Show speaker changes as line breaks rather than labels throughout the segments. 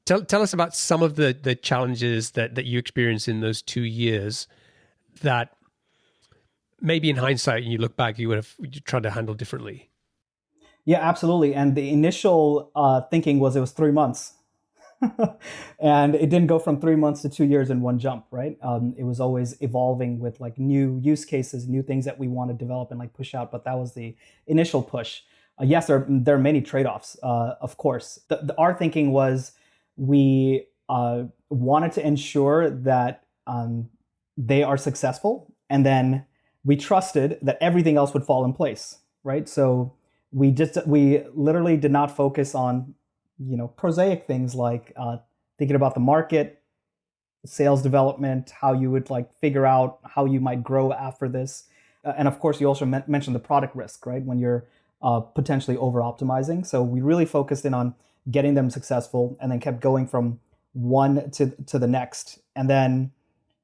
Tell us about some of the challenges that you experienced in those 2 years that maybe in hindsight, and you look back, you tried to handle differently.
Yeah, absolutely. And the initial thinking was it was 3 months. And it didn't go from 3 months to 2 years in one jump, right? It was always evolving with like new use cases, new things that we want to develop and like push out. But that was the initial push. Yes, there are many trade-offs, of course. Our thinking was we wanted to ensure that they are successful, and then we trusted that everything else would fall in place, right? So we literally did not focus on prosaic things like thinking about the market, sales development, how you would like figure out how you might grow after this. And of course, you also mentioned the product risk, right? When you're potentially over optimizing. So we really focused in on getting them successful and then kept going from one to the next. And then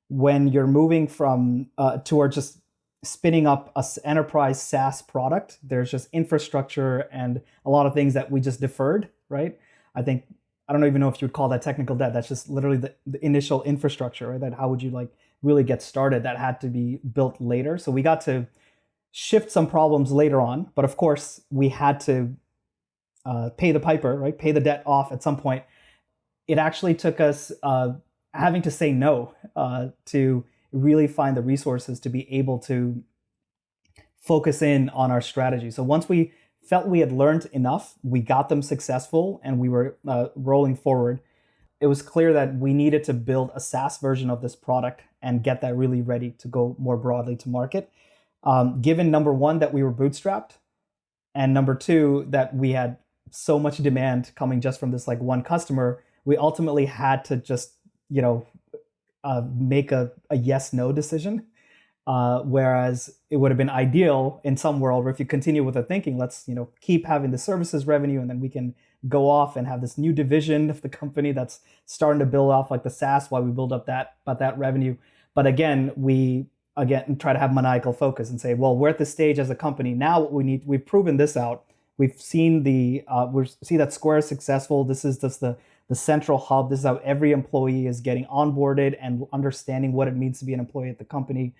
when you're moving from towards just spinning up a enterprise SaaS product, there's just infrastructure and a lot of things that we just deferred, right? I don't even know if you would call that technical debt. That's just literally the initial infrastructure, right? That how would you like really get started? That had to be built later. So we got to shift some problems later on, but of course we had to pay the piper, right? Pay the debt off at some point. It actually took us having to say no to really find the resources to be able to focus in on our strategy. So once we felt we had learned enough, we got them successful, and we were rolling forward, it was clear that we needed to build a SaaS version of this product and get that really ready to go more broadly to market. Given number one, that we were bootstrapped, and number two, that we had so much demand coming just from this like one customer, we ultimately had to just, make a yes/no decision. Whereas it would have been ideal in some world where if you continue with the thinking, let's keep having the services revenue, and then we can go off and have this new division of the company that's starting to build off like the SaaS while we build up that revenue. But again, we try to have maniacal focus and say, well, we're at the stage as a company now. What we need, we've proven this out. We've seen we see that Square is successful. This is just the central hub. This is how every employee is getting onboarded and understanding what it means to be an employee at the company.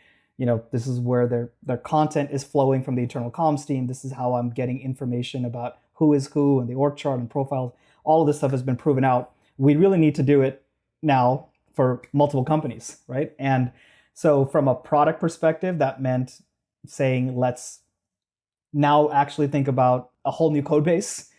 This is where their content is flowing from the internal comms team. This is how I'm getting information about who is who and the org chart and profiles. All of this stuff has been proven out. We really need to do it now for multiple companies, right? And so from a product perspective, that meant saying, let's now actually think about a whole new code base,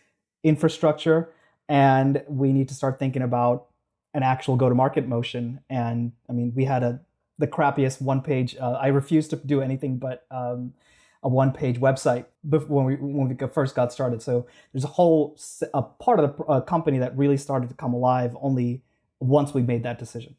infrastructure, and we need to start thinking about an actual go-to-market motion. And I mean, we had the crappiest one-page. I refused to do anything but a one-page website when we first got started. So there's a part of the company that really started to come alive only once we made that decision.